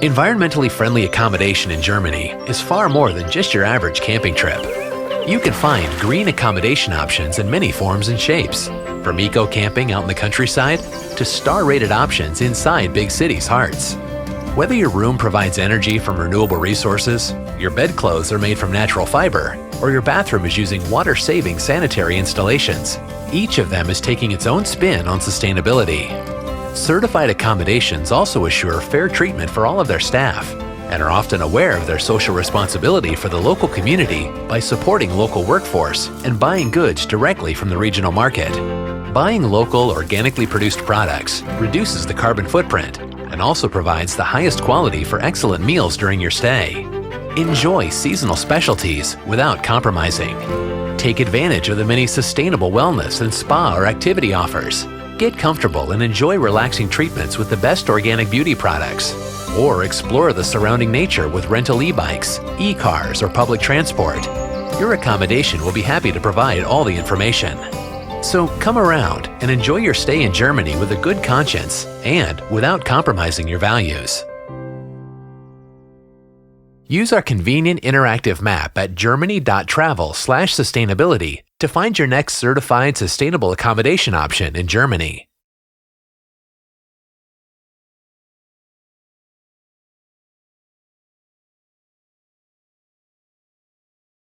Environmentally friendly accommodation in Germany is far more than just your average camping trip. You can find green accommodation options in many forms and shapes, from eco-camping out in the countryside to star-rated options inside big cities' hearts. Whether your room provides energy from renewable resources, your bedclothes are made from natural fiber, or your bathroom is using water-saving sanitary installations, each of them is taking its own spin on sustainability. Certified accommodations also assure fair treatment for all of their staff and are often aware of their social responsibility for the local community by supporting local workforce and buying goods directly from the regional market. Buying local, organically produced products reduces the carbon footprint and also provides the highest quality for excellent meals during your stay. Enjoy seasonal specialties without compromising. Take advantage of the many sustainable wellness and spa or activity offers. Get comfortable and enjoy relaxing treatments with the best organic beauty products. Or explore the surrounding nature with rental e-bikes, e-cars, or public transport. Your accommodation will be happy to provide all the information. So come around and enjoy your stay in Germany with a good conscience and without compromising your values. Use our convenient interactive map at germany.travel/sustainability to find your next certified sustainable accommodation option in Germany.